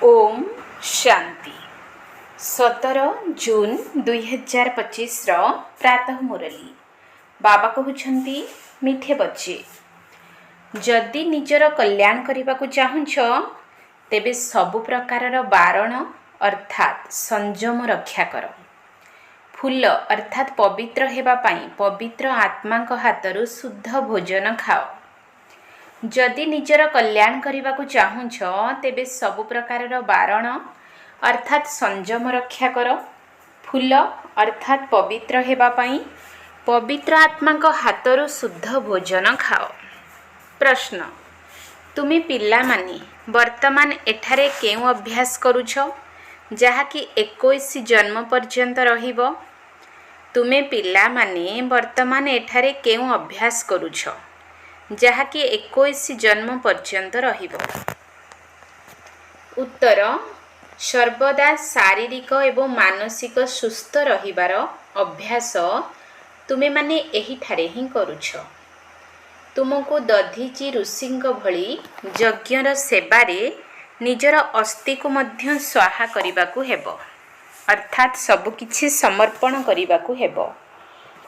ओम शांति 17 जून 2025 प्रातः मुरली बाबा कहउछंती मिठे बच्चे जदि निजर कल्याण करने को चाहूछ तेबे सबु प्रकारर बारण अर्थात संयम रक्षा कर। फूल अर्थात पवित्र हेबा पाई पवित्र आत्मा हाथरू शुद्ध भोजन खाओ। जदि निजर कल्याण करने को चाहूछ तेबे सबु प्रकारर बारण अर्थात संयम रक्षा कर। फूल अर्थात पवित्र हेबा पाई पवित्र आत्मा हाथरू शुद्ध भोजन खाओ। प्रश्न तुमे पिला माने वर्तमान एठारे केउ अभ्यास करूछ जहाँकि 21 जन्म पर्यंत रहिबो। तुमे पिला माने वर्तमान एठारे केउ अभ्यास करूछ जहाँकि 21 जन्म पर्यंत रहिबो। उत्तर सर्वदा शारीरिक एवं मानसिक सुस्थ रहिबार अभ्यास तुमे माने एही ठारे ही करूछ। तुमको दधीची ऋषिंक भली यज्ञर सेवारे निजर अस्थि को मध्य स्वाहा करिबाकु हेबो अर्थात सबकिछि समर्पण करिबाकु हेबो।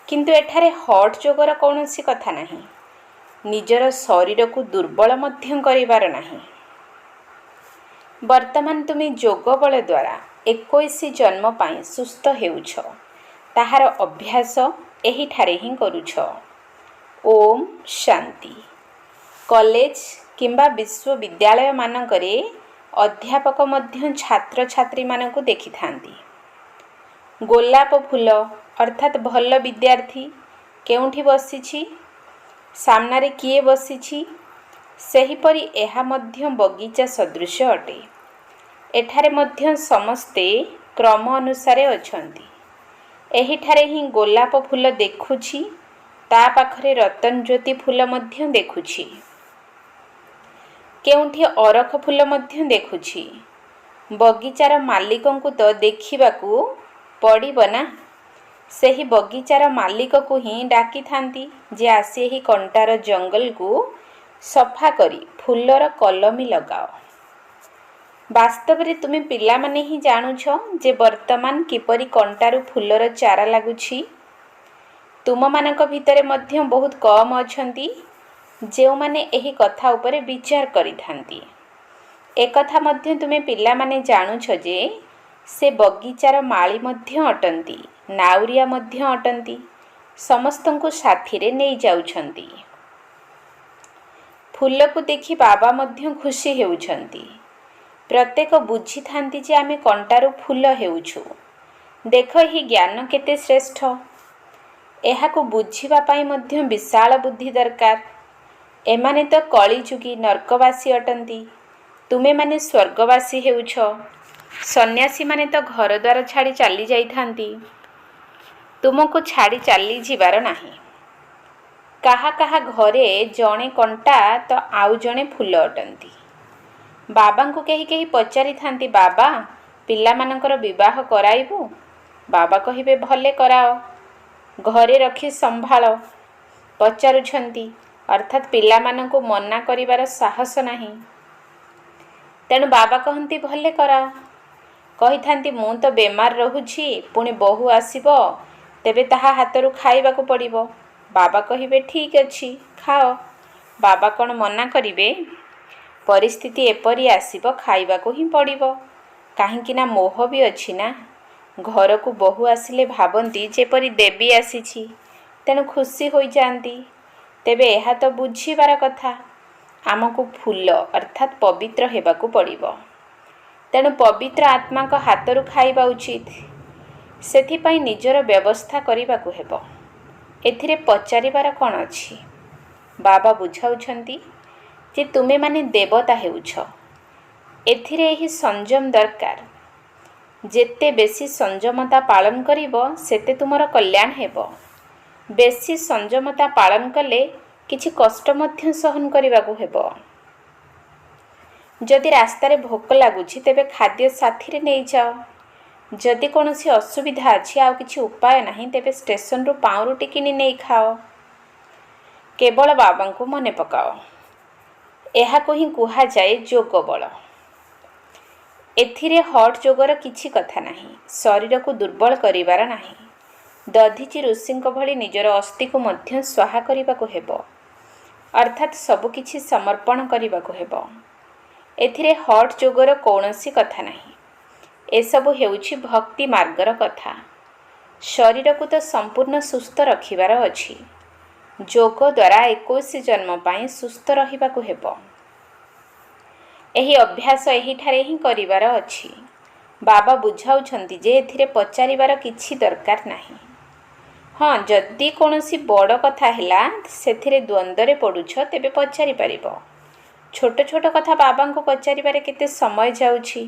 किंतु एठारे हट जोगर कौनसी कथा नहीं। निजर शरीर को दुर्बल मध्य करिबार नहीं। वर्तमान तुमे जोग बल द्वारा 21 जन्म पाई सुस्थ हेउछ ताहार अभ्यास एही ठारे ही करूछ। ओम शांति। कॉलेज किंबा विश्वविद्यालय मानकरे अध्यापक मध्य छात्र छात्री मानकु देखि थांती। गोलाप फूल अर्थात भल विद्यार्थी केउठी बसिछि सामनारे किए बसिछि सेहीपरि एहा मध्य बगीचा सदृश अटे। एठारे मध्य समस्ते क्रम अनुसारे अछंती। एहिठारे ही गोलाप फूल देखुछि ता पाखरे रतन ज्योति फूल मध्य देखुछि केउठी अरख फूल मध्य देखुछि। बगीचार मालिकं को तो देखिबाकू पड़िबो ना। सेही बगीचार मालिक को ही डाकी थांती जे आसी ही कंटार जंगल को सफा करी फूलर कलमी लगाओ। वास्तव रे तुमे पिला माने ही जानुछ जे वर्तमान किपरि कंटारू फूलर चारा लागुछि। तुम मानक भितरे मध्य बहुत कम अछंती जेउ माने एही कथा उपरे विचार करि थांती। एक कथा मध्य तुमे पिला माने जानुछ जे से बगीचार माली मध्य अटंती नाउरिया मध्य अटंती समस्तंकु साथी रे नै जाउछंती। फूल को देखि बाबा मध्य खुशी हेउछंती। प्रत्येक बुझी थांती जे आमे कंटारू फूल हेउछु। देख ही ज्ञान केते श्रेष्ठ। एहाकु बुझिबा पाई मध्य विशाल बुद्धि दरकार। एमाने तो कलिजुगी नरकवासी अटंती। तुमे माने स्वर्गवासी हेउछ। सन्यासी माने तो घर द्वार छाड़ी चली जाई थांती। तुमको छाड़ी चली जीवार नाही। कहा कहा घरे जणे कंटा तो आउ जणे फूल अटंती। बाबा को कही कही पचारि थांती बाबा पिला मानकर विवाह कराइबु। बाबा कहिबे भले कराओ घरे रखी संभाल। पचारुछंती अर्थात पिला माननको मना करिवार साहस नाही। तेणु बाबा कहंती भले कराओ। कही थांती मु तो बेमार रहुछि पुणी बहु आसीबो तेबे ताहा हाथरू खाइबाकू पड़िबो। बाबा कहिबे ठीक अछि खाओ। बाबा कौन मना करिवे। परिस्थिति एपरी आसीबो खाइबाकू ही पड़िबो काहेकि ना मोह भी अछि ना। घर को बहु आसिले भाबंती जेपरी देवी आसीछि तेणु खुशी होई जांती। तेबे एहा तो बुझिबार कथा आमको फूल अर्थात पवित्र हेबाकू पड़िबो। तेणु पवित्र आत्मा को हाथरू खाइबा उचित। सेथिपाई निजर व्यवस्था करिबाकू हेबो। एथिरे पचारिबार कोन अछि। बाबा बुझाउछंती जे तुमे माने देवता हेउछ। एथिरे एही संयम दरकार। जेते बेसी संयमता पालन करिबो सेते तुमर कल्याण हेबो। बेसी संयमता पालन कले किछि कष्ट मध्य सहन करिबाकू हेबो। जदि रास्तारे भोक लागुछि तेबे खाद्य साथी रे नै जाओ। जदि कोनोसी असुविधा अछि आ किछि उपाय नाही तेबे स्टेशन रु पाउरुटी किनि नै खाओ। केवल बाबा को मने पकाओ। एहा को ही कुहा जाए जोग बल। ଏଥିରେ ହଟ୍ ଯୋଗର କିଛି କଥା ନାହିଁ, ଶରୀରକୁ ଦୁର୍ବଳ କରିବାର ନାହିଁ। ଦଧିଚି ଋଷିଙ୍କ ଭଳି ନିଜର ଅସ୍ଥିକୁ ମଧ୍ୟ ସ୍ୱାହା କରିବାକୁ ହେବ, ଅର୍ଥାତ୍ ସବୁକିଛି ସମର୍ପଣ କରିବାକୁ ହେବ। ଏଥିରେ ହଟ୍ ଯୋଗର କୌଣସି କଥା ନାହିଁ। ଏସବୁ ହେଉଛି ଭକ୍ତି ମାର୍ଗର କଥା। ଶରୀରକୁ ତ ସମ୍ପୂର୍ଣ୍ଣ ସୁସ୍ଥ ରଖିବାର ଅଛି। ଯୋଗ ଦ୍ୱାରା 21 ଜନ୍ମ ପାଇଁ ସୁସ୍ଥ ରହିବାକୁ ହେବ। ଏହି ଅଭ୍ୟାସ ଏହିଠାରେ ହିଁ କରିବାର ଅଛି। ବାବା ବୁଝାଉଛନ୍ତି ଯେ ଏଥିରେ ପଚାରିବାର କିଛି ଦରକାର ନାହିଁ। ହଁ, ଯଦି କୌଣସି ବଡ଼ କଥା ହେଲା, ସେଥିରେ ଦ୍ୱନ୍ଦ୍ୱରେ ପଡ଼ୁଛ, ତେବେ ପଚାରିପାରିବ। ଛୋଟ ଛୋଟ କଥା ବାବାଙ୍କୁ ପଚାରିବାରେ କେତେ ସମୟ ଯାଉଛି।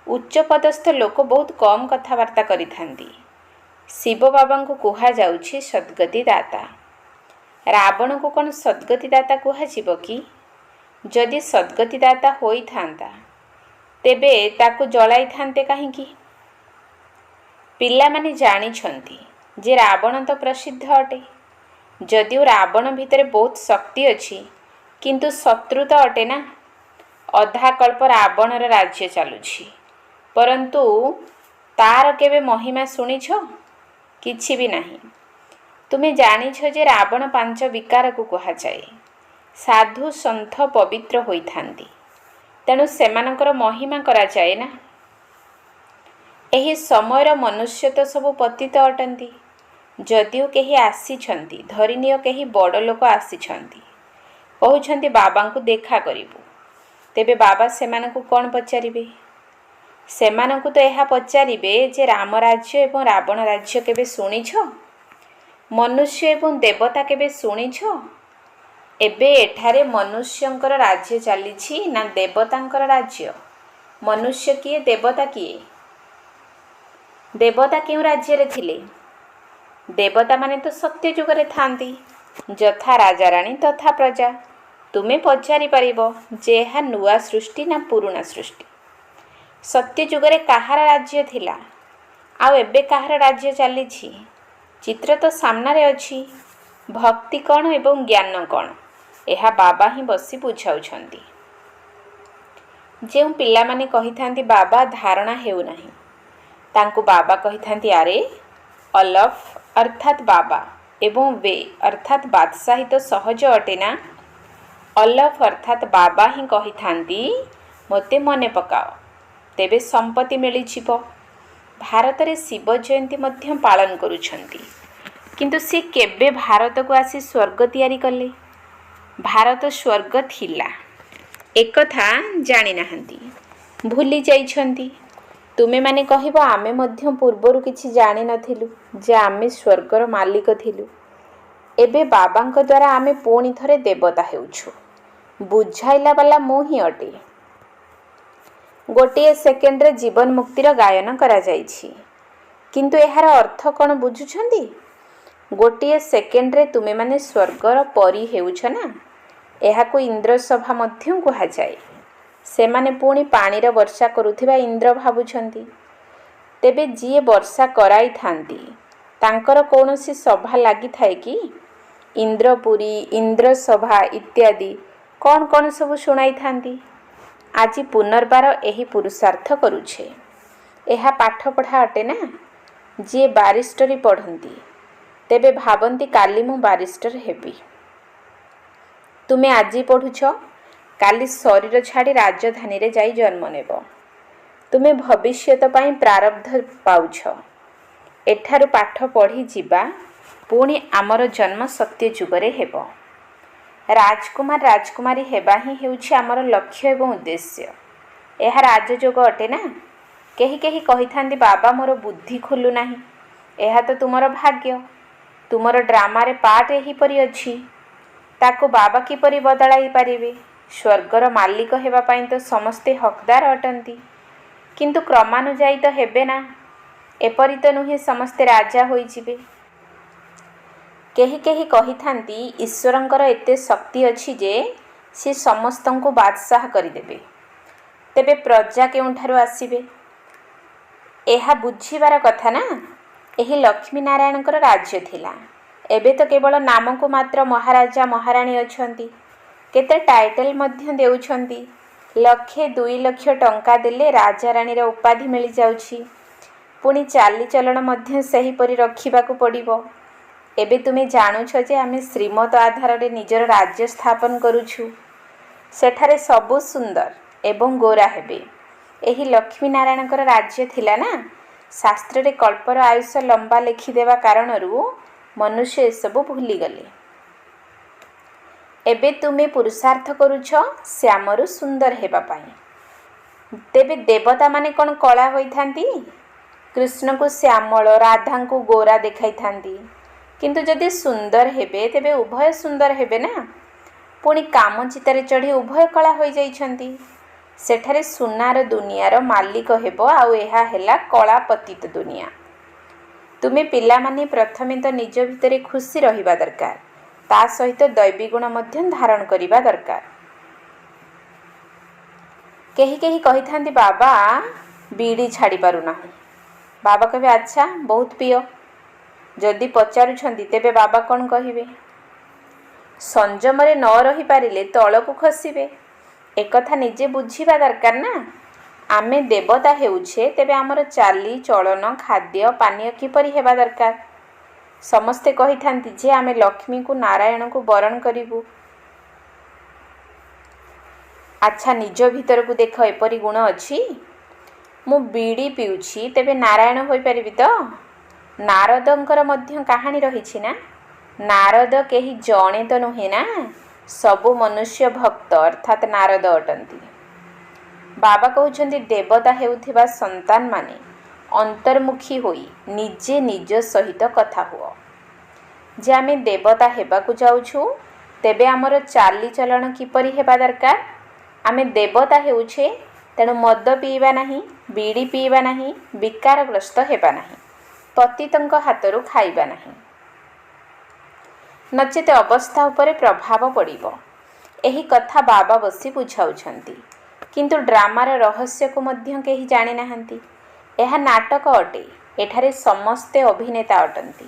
ଉଚ୍ଚପଦସ୍ଥ ଲୋକ ବହୁତ କମ୍ କଥାବାର୍ତ୍ତା କରିଥାନ୍ତି। ଶିବ ବାବାଙ୍କୁ କୁହାଯାଉଛି ସଦ୍ଗତି ଦାତା। ରାବଣକୁ କ'ଣ ସଦ୍ଗତି ଦାତା କୁହାଯିବ କି? ଯଦି ସଦ୍ଗତି ଦାତା ହୋଇଥାନ୍ତା, ତେବେ ତାକୁ ଜଳାଇଥାନ୍ତେ କାହିଁକି? ପିଲାମାନେ ଜାଣିଛନ୍ତି ଯେ ରାବଣ ତ ପ୍ରସିଦ୍ଧ ଅଟେ। ଯଦିଓ ରାବଣ ଭିତରେ ବହୁତ ଶକ୍ତି ଅଛି, କିନ୍ତୁ ଶତ୍ରୁ ତ ଅଟେ ନା। ଅଧା କଳ୍ପ ରାବଣର ରାଜ୍ୟ ଚାଲୁଛି, ପରନ୍ତୁ ତାର କେବେ ମହିମା ଶୁଣିଛ? କିଛି ବି ନାହିଁ। ତୁମେ ଜାଣିଛ ଯେ ରାବଣ 5 ବିକାରକୁ କୁହାଯାଏ। ସାଧୁ ସନ୍ଥ ପବିତ୍ର ହୋଇଥାନ୍ତି, ତେଣୁ ସେମାନଙ୍କର ମହିମା କରାଯାଏ ନା। ଏହି ସମୟର ମନୁଷ୍ୟ ତ ସବୁ ପତିତ ଅଟନ୍ତି। ଯଦିଓ କେହି ଆସିଛନ୍ତି, ଧରିନିଅ କେହି ବଡ଼ ଲୋକ ଆସିଛନ୍ତି, କହୁଛନ୍ତି ବାବାଙ୍କୁ ଦେଖା କରିବୁ, ତେବେ ବାବା ସେମାନଙ୍କୁ କ'ଣ ପଚାରିବେ? ସେମାନଙ୍କୁ ତ ଏହା ପଚାରିବେ ଯେ ରାମ ରାଜ୍ୟ ଏବଂ ରାବଣ ରାଜ୍ୟ କେବେ ଶୁଣିଛ? ମନୁଷ୍ୟ ଏବଂ ଦେବତା କେବେ ଶୁଣିଛ? ଏବେ ଏଠାରେ ମନୁଷ୍ୟଙ୍କର ରାଜ୍ୟ ଚାଲିଛି ନା ଦେବତାଙ୍କର ରାଜ୍ୟ? ମନୁଷ୍ୟ କିଏ, ଦେବତା କିଏ? ଦେବତା କେଉଁ ରାଜ୍ୟରେ ଥିଲେ? ଦେବତାମାନେ ତ ସତ୍ୟ ଯୁଗରେ ଥାନ୍ତି। ଯଥା ରାଜାରାଣୀ ତଥା ପ୍ରଜା। ତୁମେ ପଚାରିପାରିବ ଯେ ଏହା ନୂଆ ସୃଷ୍ଟି ନା ପୁରୁଣା ସୃଷ୍ଟି। ସତ୍ୟ ଯୁଗରେ କାହାର ରାଜ୍ୟ ଥିଲା, ଆଉ ଏବେ କାହାର ରାଜ୍ୟ ଚାଲିଛି? ଚିତ୍ର ତ ସାମ୍ନାରେ ଅଛି। ଭକ୍ତି କ'ଣ ଏବଂ ଜ୍ଞାନ କ'ଣ, ଏହା ବାବା ହିଁ ବସି ବୁଝାଉଛନ୍ତି। ଯେଉଁ ପିଲାମାନେ କହିଥାନ୍ତି ବାବା ଧାରଣା ହେଉନାହିଁ, ତାଙ୍କୁ ବାବା କହିଥାନ୍ତି, ଆରେ ଅଲଫ ଅର୍ଥାତ୍ ବାବା ଏବଂ ବେ ଅର୍ଥାତ୍ ବାଦଶାହୀ ତ ସହଜ ଅଟେ ନା। ଅଲଫ ଅର୍ଥାତ୍ ବାବା ହିଁ କହିଥାନ୍ତି, ମୋତେ ମନେ ପକାଅ, ତେବେ ସମ୍ପତ୍ତି ମିଳିଯିବ। ଭାରତରେ ଶିବ ଜୟନ୍ତୀ ମଧ୍ୟ ପାଳନ କରୁଛନ୍ତି, କିନ୍ତୁ ସେ କେବେ ଭାରତକୁ ଆସି ସ୍ୱର୍ଗ ତିଆରି କଲେ? ଭାରତ ସ୍ୱର୍ଗ ଥିଲା, ଏକଥା ଜାଣିନାହାନ୍ତି, ଭୁଲି ଯାଇଛନ୍ତି। ତୁମେମାନେ କହିବ ଆମେ ମଧ୍ୟ ପୂର୍ବରୁ କିଛି ଜାଣିନଥିଲୁ ଯେ ଆମେ ସ୍ୱର୍ଗର ମାଲିକ ଥିଲୁ। ଏବେ ବାବାଙ୍କ ଦ୍ୱାରା ଆମେ ପୁଣି ଥରେ ଦେବତା ହେଉଛୁ। ବୁଝାଇଲା ବାଲା ମୁଁ ହିଁ ଅଟେ। ଗୋଟିଏ ସେକେଣ୍ଡରେ ଜୀବନ ମୁକ୍ତିର ଗାୟନ କରାଯାଇଛି, କିନ୍ତୁ ଏହାର ଅର୍ଥ କ'ଣ ବୁଝୁଛନ୍ତି? ଗୋଟିଏ ସେକେଣ୍ଡରେ ତୁମେମାନେ ସ୍ୱର୍ଗର ପରୀ ହେଉଛ ନା। ଏହାକୁ ଇନ୍ଦ୍ରସଭା ମଧ୍ୟ କୁହାଯାଏ। ସେମାନେ ପୁଣି ପାଣିର ବର୍ଷା କରୁଥିବା ଇନ୍ଦ୍ର ଭାବୁଛନ୍ତି। ତେବେ ଯିଏ ବର୍ଷା କରାଇଥାନ୍ତି, ତାଙ୍କର କୌଣସି ସଭା ଲାଗିଥାଏ କି? ଇନ୍ଦ୍ରପୁରୀ, ଇନ୍ଦ୍ରସଭା ଇତ୍ୟାଦି କ'ଣ କ'ଣ ସବୁ ଶୁଣାଇଥାନ୍ତି। ଆଜି ପୁନର୍ବାର ଏହି ପୁରୁଷାର୍ଥ କରୁଛେ। ଏହା ପାଠପଢ଼ା ଅଟେ ନା। ଯିଏ ବାରିଷ୍ଟରୀ ପଢ଼ନ୍ତି, ତେବେ ଭାବନ୍ତି କାଲି ମୁଁ ବାରିଷ୍ଟର ହେବି। ତୁମେ ଆଜି ପଢ଼ୁଛ, କାଲି ଶରୀର ଛାଡ଼ି ରାଜଧାନୀରେ ଯାଇ ଜନ୍ମ ନେବ। ତୁମେ ଭବିଷ୍ୟତ ପାଇଁ ପ୍ରାରବ୍ଧ ପାଉଛ। ଏଠାରୁ ପାଠ ପଢ଼ି ଯିବା, ପୁଣି ଆମର ଜନ୍ମ ସତ୍ୟ ଯୁଗରେ ହେବ। ରାଜକୁମାର ରାଜକୁମାରୀ ହେବା ହିଁ ହେଉଛି ଆମର ଲକ୍ଷ୍ୟ ଏବଂ ଉଦ୍ଦେଶ୍ୟ। ଏହା ରାଜଯୋଗ ଅଟେ ନା। କେହି କେହି କହିଥାନ୍ତି ବାବା ମୋର ବୁଦ୍ଧି ଖୋଲୁନାହିଁ। ଏହା ତ ତୁମର ଭାଗ୍ୟ। ତୁମର ଡ୍ରାମାରେ ପାର୍ଟ ଏହିପରି ଅଛି। ତାକୁ ବାବା କିପରି ବଦଳାଇ ପାରିବେ? ସ୍ୱର୍ଗର ମାଲିକ ହେବା ପାଇଁ ତ ସମସ୍ତେ ହକଦାର ଅଟନ୍ତି, କିନ୍ତୁ କ୍ରମାନୁଯାୟୀ ତ ହେବେ ନା। ଏପରି ତ ନୁହେଁ ସମସ୍ତେ ରାଜା ହୋଇଯିବେ। କେହି କେହି କହିଥାନ୍ତି ଈଶ୍ୱରଙ୍କର ଏତେ ଶକ୍ତି ଅଛି ଯେ ସେ ସମସ୍ତଙ୍କୁ ବାଦଶାହ କରିଦେବେ। ତେବେ ପ୍ରଜା କେଉଁଠାରୁ ଆସିବେ? ଏହା ବୁଝିବାର କଥା ନା। ଏହି ଲକ୍ଷ୍ମୀ ନାରାୟଣଙ୍କର ରାଜ୍ୟ ଥିଲା। ଏବେ ତ କେବଳ ନାମକୁ ମାତ୍ର ମହାରାଜା ମହାରାଣୀ ଅଛନ୍ତି। କେତେ ଟାଇଟଲ ମଧ୍ୟ ଦେଉଛନ୍ତି। ଲକ୍ଷେ 2 ଲକ୍ଷ ଟଙ୍କା ଦେଲେ ରାଜାରାଣୀର ଉପାଧି ମିଳିଯାଉଛି। ପୁଣି ଚାଲିଚଳନ ମଧ୍ୟ ସେହିପରି ରଖିବାକୁ ପଡ଼ିବ। ଏବେ ତୁମେ ଜାଣୁଛ ଯେ ଆମେ ଶ୍ରୀମତ ଆଧାରରେ ନିଜର ରାଜ୍ୟ ସ୍ଥାପନ କରୁଛୁ। ସେଠାରେ ସବୁ ସୁନ୍ଦର ଏବଂ ଗୋରା ହେବେ। ଏହି ଲକ୍ଷ୍ମୀ ନାରାୟଣଙ୍କର ରାଜ୍ୟ ଥିଲା ନା। ଶାସ୍ତ୍ରରେ କଳ୍ପର ଆୟୁଷ ଲମ୍ବା ଲେଖିଦେବା କାରଣରୁ ମନୁଷ୍ୟ ଏସବୁ ଭୁଲିଗଲେ। ଏବେ ତୁମେ ପୁରୁଷାର୍ଥ କରୁଛ ଶ୍ୟାମରୁ ସୁନ୍ଦର ହେବା ପାଇଁ। ତେବେ ଦେବତାମାନେ କ'ଣ କଳା ହୋଇଥାନ୍ତି? କୃଷ୍ଣଙ୍କୁ ଶ୍ୟାମଳ, ରାଧାଙ୍କୁ ଗୋରା ଦେଖାଇଥାନ୍ତି। କିନ୍ତୁ ଯଦି ସୁନ୍ଦର ହେବେ ତେବେ ଉଭୟ ସୁନ୍ଦର ହେବେ ନା। ପୁଣି କାମଚିତାରେ ଚଢ଼ି ଉଭୟ କଳା ହୋଇଯାଇଛନ୍ତି। ସେଠାରେ ସୁନାର ଦୁନିଆର ମାଲିକ ହେବ, ଆଉ ଏହା ହେଲା କଳା ପତିତ ଦୁନିଆ। ତୁମେ ପିଲାମାନେ ପ୍ରଥମେ ତ ନିଜ ଭିତରେ ଖୁସି ରହିବା ଦରକାର, ତା ସହିତ ଦୈବୀଗୁଣ ମଧ୍ୟ ଧାରଣ କରିବା ଦରକାର। କେହି କେହି କହିଥାନ୍ତି ବାବା ବିଡ଼ି ଛାଡ଼ି ପାରୁନାହୁଁ। ବାବା କହିବେ ଆଚ୍ଛା ବହୁତ ପିଅ। ଯଦି ପଚାରୁଛନ୍ତି ତେବେ ବାବା କ'ଣ କହିବେ? ସଂଯମରେ ନ ରହିପାରିଲେ ତଳକୁ ଖସିବେ। ଏକଥା ନିଜେ ବୁଝିବା ଦରକାର ନା। ଆମେ ଦେବତା ହେଉଛେ, ତେବେ ଆମର ଚାଲି ଚଳନ, ଖାଦ୍ୟ ପାନୀୟ କିପରି ହେବା ଦରକାର? ସମସ୍ତେ କହିଥାନ୍ତି ଯେ ଆମେ ଲକ୍ଷ୍ମୀଙ୍କୁ ନାରାୟଣଙ୍କୁ ବରଣ କରିବୁ। ଆଚ୍ଛା ନିଜ ଭିତରକୁ ଦେଖ, ଏପରି ଗୁଣ ଅଛି? ମୁଁ ବିଡ଼ି ପିଉଛି, ତେବେ ନାରାୟଣ ହୋଇପାରିବି ତ? ନାରଦଙ୍କର ମଧ୍ୟ କାହାଣୀ ରହିଛି ନା। ନାରଦ କେହି ଜଣେ ତ ନୁହେଁ ନା, ସବୁ ମନୁଷ୍ୟ ଭକ୍ତ ଅର୍ଥାତ୍ ନାରଦ ଅଟନ୍ତି। ବାବା କହୁଛନ୍ତି ଦେବତା ହେଉଥିବା ସନ୍ତାନମାନେ ଅନ୍ତର୍ମୁଖୀ ହୋଇ ନିଜେ ନିଜ ସହିତ କଥା ହୁଅ। ଯେ ଆମେ ଦେବତା ହେବାକୁ ଯାଉଛୁ, ତେବେ ଆମର ଚାଲିଚଳନ କିପରି ହେବା ଦରକାର? ଆମେ ଦେବତା ହେଉଛେ, ତେଣୁ ମଦ ପିଇବା ନାହିଁ, ବିଡ଼ି ପିଇବା ନାହିଁ, ବିକାରଗ୍ରସ୍ତ ହେବା ନାହିଁ, ପତିତଙ୍କ ହାତରୁ ଖାଇବା ନାହିଁ, ନଚେତ ଅବସ୍ଥା ଉପରେ ପ୍ରଭାବ ପଡ଼ିବ। ଏହି କଥା ବାବା ବସି ବୁଝାଉଛନ୍ତି। କିନ୍ତୁ ଡ୍ରାମାର ରହସ୍ୟକୁ ମଧ୍ୟ କେହି ଜାଣିନାହାନ୍ତି। ଏହା ନାଟକ ଅଟେ। ଏଠାରେ ସମସ୍ତେ ଅଭିନେତା ଅଟନ୍ତି।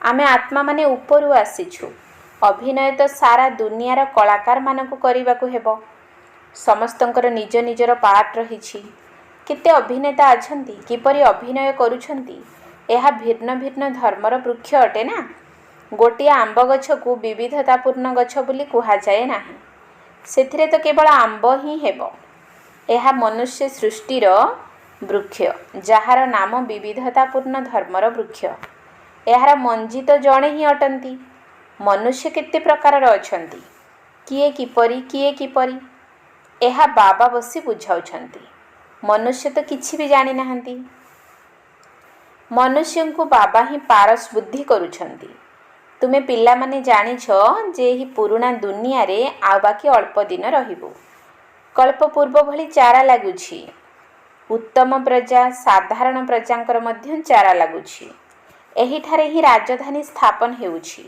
ଆମେ ଆତ୍ମାମାନେ ଉପରୁ ଆସିଛୁ। ଅଭିନୟ ତ ସାରା ଦୁନିଆର କଳାକାରମାନଙ୍କୁ କରିବାକୁ ହେବ। ସମସ୍ତଙ୍କର ନିଜ ନିଜର ପାର୍ଟ ରହିଛି। କେତେ ଅଭିନେତା ଅଛନ୍ତି, କିପରି ଅଭିନୟ କରୁଛନ୍ତି? ଏହା ଭିନ୍ନ ଭିନ୍ନ ଧର୍ମର ବୃକ୍ଷ ଅଟେ ନା। ଗୋଟିଏ ଆମ୍ବ ଗଛକୁ ବିବିଧତାପୂର୍ଣ୍ଣ ଗଛ ବୋଲି କୁହାଯାଏ ନାହିଁ। ସେଥିରେ ତ କେବଳ ଆମ୍ବ ହିଁ ହେବ। ଏହା ମନୁଷ୍ୟ ସୃଷ୍ଟିର ବୃକ୍ଷ, ଯାହାର ନାମ ବିବିଧତାପୂର୍ଣ୍ଣ ଧର୍ମର ବୃକ୍ଷ। ଏହାର ମଞ୍ଜି ତ ଜଣେ ହିଁ ଅଟନ୍ତି। ମନୁଷ୍ୟ କେତେ ପ୍ରକାରର ଅଛନ୍ତି, କିଏ କିପରି କିଏ କିପରି। ଏହା ବାବା ବସି ବୁଝାଉଛନ୍ତି। ମନୁଷ୍ୟ ତ କିଛି ବି ଜାଣିନାହାନ୍ତି। ମନୁଷ୍ୟଙ୍କୁ ବାବା ହିଁ ପାରସ ବୁଦ୍ଧି କରୁଛନ୍ତି। ତୁମେ ପିଲାମାନେ ଜାଣିଛ ଯେ ଏହି ପୁରୁଣା ଦୁନିଆରେ ଆଉ ବାକି ଅଳ୍ପ ଦିନ ରହିବୁ। କଳ୍ପ ପୂର୍ବ ଭଳି ଚାରା ଲାଗୁଛି। ଉତ୍ତମ ପ୍ରଜା, ସାଧାରଣ ପ୍ରଜାଙ୍କର ମଧ୍ୟ ଚାରା ଲାଗୁଛି। ଏହିଠାରେ ହିଁ ରାଜଧାନୀ ସ୍ଥାପନ ହେଉଛି।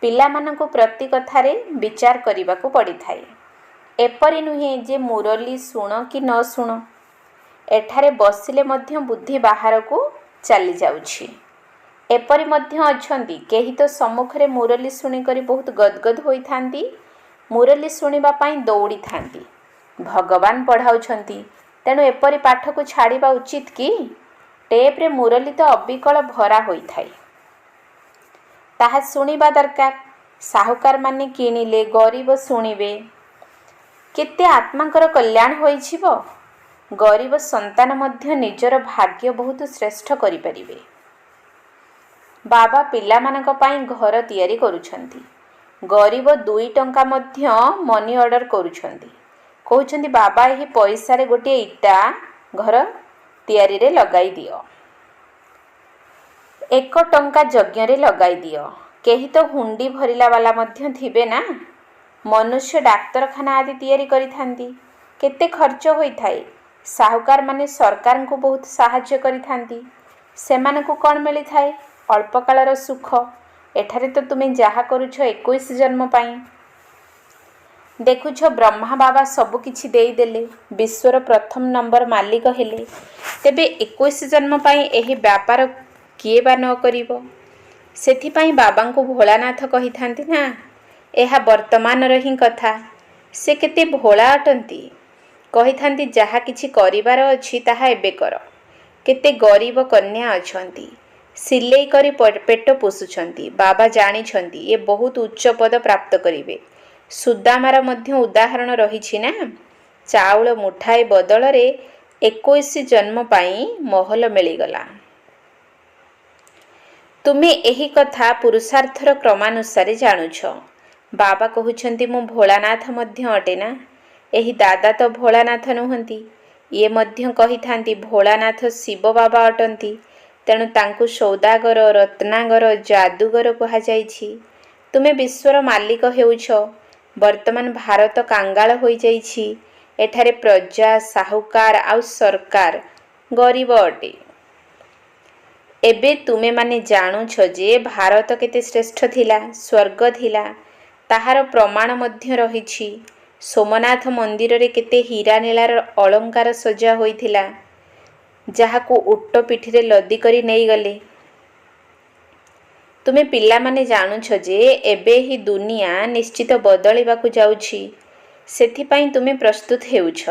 ପିଲାମାନଙ୍କୁ ପ୍ରତି କଥାରେ ବିଚାର କରିବାକୁ ପଡ଼ିଥାଏ। ଏପରି ନୁହେଁ ଯେ ମୁରଲି ଶୁଣ କି ନ ଶୁଣ। ଏଠାରେ ବସିଲେ ମଧ୍ୟ ବୁଦ୍ଧି ବାହାରକୁ ଚାଲିଯାଉଛି। ଏପରି ମଧ୍ୟ ଅଛନ୍ତି, କେହି ତ ସମ୍ମୁଖରେ ମୁରଲି ଶୁଣିକରି ବହୁତ ଗଦଗଦ ହୋଇଥାନ୍ତି, ମୁରଲି ଶୁଣିବା ପାଇଁ ଦୌଡ଼ିଥାନ୍ତି। ଭଗବାନ ପଢ଼ାଉଛନ୍ତି, ତେଣୁ ଏପରି ପାଠକୁ ଛାଡ଼ିବା ଉଚିତ କି? ଟେପ୍ରେ ମୁରଲି ତ ଅବିକଳ ଭରା ହୋଇଥାଏ, ତାହା ଶୁଣିବା ଦରକାର। ସାହୁକାରମାନେ କିଣିଲେ, ଗରିବ ଶୁଣିବେ। କେତେ ଆତ୍ମାଙ୍କର କଲ୍ୟାଣ ହୋଇଯିବ। ଗରିବ ସନ୍ତାନ ମଧ୍ୟ ନିଜର ଭାଗ୍ୟ ବହୁତ ଶ୍ରେଷ୍ଠ କରିପାରିବେ। ବାବା ପିଲାମାନଙ୍କ ପାଇଁ ଘର ତିଆରି କରୁଛନ୍ତି। ଗରିବ 2 ଟଙ୍କା ମଧ୍ୟ ମନି ଅର୍ଡ଼ର କରୁଛନ୍ତି। କହୁଛନ୍ତି ବାବା ଏହି ପଇସାରେ ଗୋଟିଏ ଇଟା ଘର ତିଆରିରେ ଲଗାଇ ଦିଅ। 1 ଟଙ୍କା ଯଜ୍ଞରେ ଲଗାଇ ଦିଅ। କେହି ତ ହୁଣ୍ଡି ଭରିଲା ବାଲା ମଧ୍ୟ ଥିବେ ନା। ମନୁଷ୍ୟ ଡାକ୍ତରଖାନା ଆଦି ତିଆରି କରିଥାନ୍ତି। କେତେ ଖର୍ଚ୍ଚ ହୋଇଥାଏ। ସାହୁକାରମାନେ ସରକାରଙ୍କୁ ବହୁତ ସାହାଯ୍ୟ କରିଥାନ୍ତି। ସେମାନଙ୍କୁ କ'ଣ ମିଳିଥାଏ? ଅଳ୍ପକାଳର ସୁଖ। ଏଠାରେ ତ ତୁମେ ଯାହା କରୁଛ 21 ଜନ୍ମ ପାଇଁ। ଦେଖୁଛ ବ୍ରହ୍ମା ବାବା ସବୁ କିଛି ଦେଇଦେଲେ, ବିଶ୍ୱର ପ୍ରଥମ ନମ୍ବର ମାଲିକ ହେଲେ। ତେବେ 21 ଜନ୍ମ ପାଇଁ ଏହି ବ୍ୟାପାର କିଏ ବା ନ କରିବ? ସେଥିପାଇଁ ବାବାଙ୍କୁ ଭୋଳାନାଥ କହିଥାନ୍ତି ନା। ଏହା ବର୍ତ୍ତମାନର ହିଁ କଥା। ସେ କେତେ ଭୋଳା ଅଟନ୍ତି। କହିଥାନ୍ତି ଯାହା କିଛି କରିବାର ଅଛି ତାହା ଏବେ କର। କେତେ ଗରିବ କନ୍ୟା ଅଛନ୍ତି, ସିଲେଇ କରି ପେଟ ପୋଷୁଛନ୍ତି। ବାବା ଜାଣିଛନ୍ତି ଏ ବହୁତ ଉଚ୍ଚ ପଦ ପ୍ରାପ୍ତ କରିବେ। ସୁଦାମାର ମଧ୍ୟ ଉଦାହରଣ ରହିଛି ନା। ଚାଉଳ ମୁଠାଏ ବଦଳରେ 21 ଜନ୍ମ ପାଇଁ ମହଲ ମିଳିଗଲା। ତୁମେ ଏହି କଥା ପୁରୁଷାର୍ଥର କ୍ରମାନୁସାରେ ଜାଣୁଛ। ବାବା କହୁଛନ୍ତି ମୁଁ ଭୋଳାନାଥ ମଧ୍ୟ ଅଟେ ନା। ଏହି ଦାଦା ତ ଭୋଳାନାଥ ନୁହନ୍ତି। ଇଏ ମଧ୍ୟ କହିଥାନ୍ତି ଭୋଳାନାଥ ଶିବ ବାବା ଅଟନ୍ତି। ତେଣୁ ତାଙ୍କୁ ସୌଦାଗର, ରତ୍ନାଗର, ଯାଦୁଗର କୁହାଯାଇଛି। ତୁମେ ବିଶ୍ୱର ମାଲିକ ହେଉଛ। ବର୍ତ୍ତମାନ ଭାରତ କାଙ୍ଗାଳ ହୋଇଯାଇଛି। ଏଠାରେ ପ୍ରଜା, ସାହୁକାର ଆଉ ସରକାର ଗରିବ ଅଟେ। ଏବେ ତୁମେମାନେ ଜାଣୁଛ ଯେ ଭାରତ କେତେ ଶ୍ରେଷ୍ଠ ଥିଲା, ସ୍ୱର୍ଗ ଥିଲା। ତାହାର ପ୍ରମାଣ ମଧ୍ୟ ରହିଛି। ସୋମନାଥ ମନ୍ଦିରରେ କେତେ ହୀରା ନୀଳାର ଅଳଙ୍କାର ସଜା ହୋଇଥିଲା, ଯାହାକୁ ଓଟ ପିଠିରେ ଲଦି କରି ନେଇଗଲେ। ତୁମେ ପିଲାମାନେ ଜାଣୁଛ ଯେ ଏବେ ଏହି ଦୁନିଆ ନିଶ୍ଚିତ ବଦଳିବାକୁ ଯାଉଛି। ସେଥିପାଇଁ ତୁମେ ପ୍ରସ୍ତୁତ ହେଉଛ।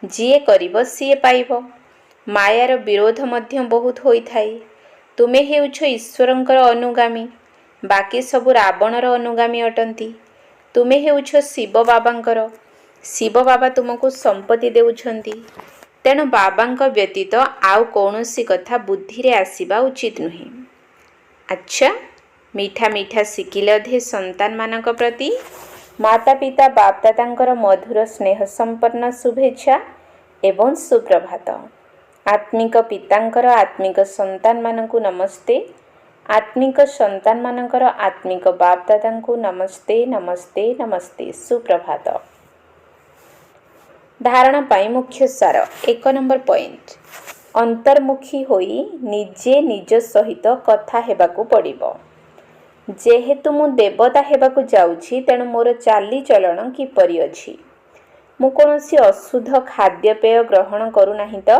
ଯିଏ କରିବ ସିଏ ପାଇବ। ମାୟାର ବିରୋଧ ମଧ୍ୟ ବହୁତ ହୋଇଥାଏ। ତୁମେ ହେଉଛ ଈଶ୍ୱରଙ୍କର ଅନୁଗାମୀ, ବାକି ସବୁ ରାବଣର ଅନୁଗାମୀ ଅଟନ୍ତି। ତୁମେ ହେଉଛ ଶିବ ବାବାଙ୍କର। ଶିବ ବାବା ତୁମକୁ ସମ୍ପତ୍ତି ଦେଉଛନ୍ତି। ତେଣୁ ବାବାଙ୍କ ବ୍ୟତୀତ ଆଉ କୌଣସି କଥା ବୁଦ୍ଧିରେ ଆସିବା ଉଚିତ ନୁହେଁ। ଆଚ୍ଛା, ମିଠା ମିଠା ଶିଖିଲେ ଅଧେ ସନ୍ତାନମାନଙ୍କ ପ୍ରତି ମାତା ପିତା ବାପଦାଦାଙ୍କର ମଧୁର ସ୍ନେହ ସମ୍ପନ୍ନ ଶୁଭେଚ୍ଛା ଏବଂ ସୁପ୍ରଭାତ। ଆତ୍ମିକ ପିତାଙ୍କର ଆତ୍ମିକ ସନ୍ତାନମାନଙ୍କୁ ନମସ୍ତେ। ଆତ୍ମିକ ସନ୍ତାନମାନଙ୍କର ଆତ୍ମିକ ବାପଦାଦାଙ୍କୁ ନମସ୍ତେ ନମସ୍ତେ ନମସ୍ତେ। ସୁପ୍ରଭାତ। ଧାରଣ ପାଇଁ ମୁଖ୍ୟ ସାର। 1 ନମ୍ବର ପଏଣ୍ଟ, ଅନ୍ତର୍ମୁଖୀ ହୋଇ ନିଜେ ନିଜ ସହିତ କଥା ହେବାକୁ ପଡ଼ିବ। ଯେହେତୁ ମୁଁ ଦେବତା ହେବାକୁ ଯାଉଛି, ତେଣୁ ମୋର ଚାଲିଚଳନ କିପରି ଅଛି? ମୁଁ କୌଣସି ଅଶୁଦ୍ଧ ଖାଦ୍ୟପେୟ ଗ୍ରହଣ କରୁନାହିଁ ତ?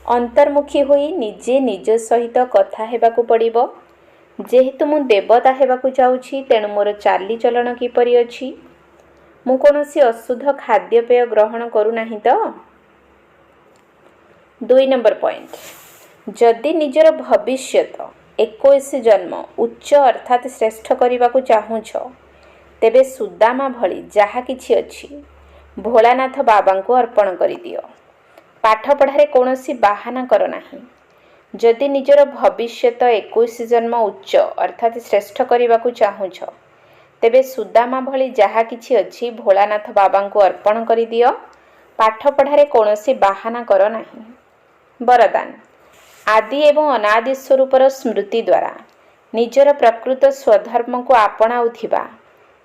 ଅନ୍ତର୍ମୁଖୀ ହୋଇ ନିଜେ ନିଜ ସହିତ କଥା ହେବାକୁ ପଡ଼ିବ। ଯେହେତୁ ମୁଁ ଦେବତା ହେବାକୁ ଯାଉଛି, ତେଣୁ ମୋର ଚାଲିଚଳନ କିପରି ଅଛି? ମୁଁ କୌଣସି ଅଶୁଦ୍ଧ ଖାଦ୍ୟପେୟ ଗ୍ରହଣ କରୁନାହିଁ ତ? 2 ନମ୍ବର ପଏଣ୍ଟ, ଯଦି ନିଜର ଭବିଷ୍ୟତ 21 ଜନ୍ମ ଉଚ୍ଚ ଅର୍ଥାତ୍ ଶ୍ରେଷ୍ଠ କରିବାକୁ ଚାହୁଁଛ, ତେବେ ସୁଦାମା ଭଳି ଯାହା କିଛି ଅଛି ଭୋଳାନାଥ ବାବାଙ୍କୁ ଅର୍ପଣ କରିଦିଅ। ପାଠପଢ଼ାରେ କୌଣସି ବାହାନା କର ନାହିଁ। ଯଦି ନିଜର ଭବିଷ୍ୟତ 21 ଜନ୍ମ ଉଚ୍ଚ ଅର୍ଥାତ୍ ଶ୍ରେଷ୍ଠ କରିବାକୁ ଚାହୁଁଛ, ତେବେ ସୁଦାମା ଭଳି ଯାହା କିଛି ଅଛି ଭୋଳାନାଥ ବାବାଙ୍କୁ ଅର୍ପଣ କରିଦିଅ। ପାଠପଢ଼ାରେ କୌଣସି ବାହାନା କର ନାହିଁ। ବରଦାନ, ଆଦି ଏବଂ ଅନାଦି ସ୍ୱରୂପର ସ୍ମୃତି ଦ୍ୱାରା ନିଜର ପ୍ରକୃତ ସ୍ୱଧର୍ମକୁ ଆପଣାଉଥିବା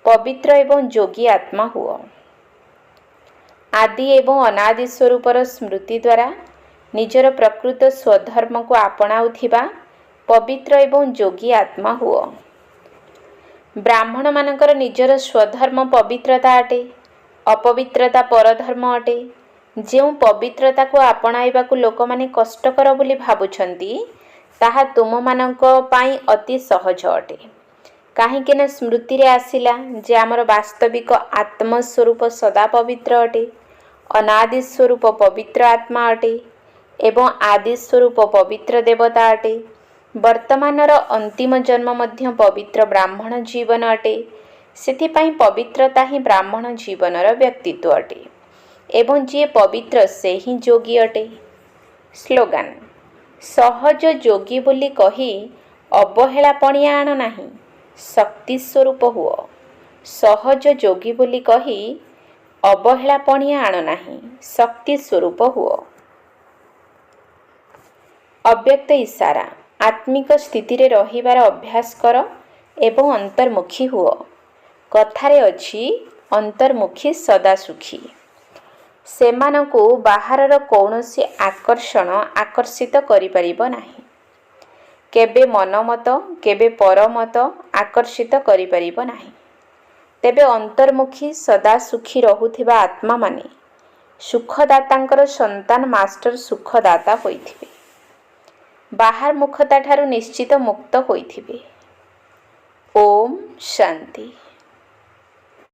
ପବିତ୍ର ଏବଂ ଯୋଗୀ ଆତ୍ମା ହୁଅ। ଆଦି ଏବଂ ଅନାଦି ସ୍ୱରୂପର ସ୍ମୃତି ଦ୍ୱାରା ନିଜର ପ୍ରକୃତ ସ୍ୱଧର୍ମକୁ ଆପଣାଉଥିବା ପବିତ୍ର ଏବଂ ଯୋଗୀ ଆତ୍ମା ହୁଅ। ବ୍ରାହ୍ମଣମାନଙ୍କର ନିଜର ସ୍ୱଧର୍ମ ପବିତ୍ରତା ଅଟେ, ଅପବିତ୍ରତା ପରଧର୍ମ ଅଟେ। ଯେଉଁ ପବିତ୍ରତାକୁ ଆପଣାଇବାକୁ ଲୋକମାନେ କଷ୍ଟକର ବୋଲି ଭାବୁଛନ୍ତି, ତାହା ତୁମମାନଙ୍କ ପାଇଁ ଅତି ସହଜ ଅଟେ। କାହିଁକି ନା ସ୍ମୃତିରେ ଆସିଲା ଯେ ଆମର ବାସ୍ତବିକ ଆତ୍ମସ୍ୱରୂପ ସଦା ପବିତ୍ର ଅଟେ, ଅନାଦି ସ୍ୱରୂପ ପବିତ୍ର ଆତ୍ମା ଅଟେ ଏବଂ ଆଦି ସ୍ୱରୂପ ପବିତ୍ର ଦେବତା ଅଟେ। ବର୍ତ୍ତମାନର ଅନ୍ତିମ ଜନ୍ମ ମଧ୍ୟ ପବିତ୍ର ବ୍ରାହ୍ମଣ ଜୀବନ ଅଟେ। ସେଥିପାଇଁ ପବିତ୍ରତା ହିଁ ବ୍ରାହ୍ମଣ ଜୀବନର ବ୍ୟକ୍ତିତ୍ୱ ଅଟେ ଏବଂ ଯିଏ ପବିତ୍ର ସେ ହିଁ ଯୋଗୀ ଅଟେ। ସ୍ଲୋଗାନ, ସହଜ ଯୋଗୀ ବୋଲି କହି ଅବହେଳା ପଣିଆ ଆଣ ନାହିଁ, ଶକ୍ତି ସ୍ୱରୂପ ହୁଅ। ସହଜ ଯୋଗୀ ବୋଲି କହି ଅବହେଳା ପଣିଆ ଆଣ ନାହିଁ, ଶକ୍ତି ସ୍ୱରୂପ ହୁଅ। ଅବ୍ୟକ୍ତ ଇଶାରା, ଆତ୍ମିକ ସ୍ଥିତିରେ ରହିବାର ଅଭ୍ୟାସ କର ଏବଂ ଅନ୍ତର୍ମୁଖୀ ହୁଅ। କଥାରେ ଅଛି ଅନ୍ତର୍ମୁଖୀ ସଦା ସୁଖୀ। ସେମାନଙ୍କୁ ବାହାରର କୌଣସି ଆକର୍ଷଣ ଆକର୍ଷିତ କରିପାରିବ ନାହିଁ। କେବେ ମନମତ, କେବେ ପରମତ ଆକର୍ଷିତ କରିପାରିବ ନାହିଁ। ତେବେ ଅନ୍ତର୍ମୁଖୀ ସଦା ସୁଖୀ ରହୁଥିବା ଆତ୍ମାମାନେ ସୁଖଦାତାଙ୍କର ସନ୍ତାନ ମାଷ୍ଟର ସୁଖଦାତା ହୋଇଥିବେ। ବାହାରମୁଖତାଠାରୁ ନିଶ୍ଚିତ ମୁକ୍ତ ହୋଇଥିବେ। ଓମ୍ ଶାନ୍ତି।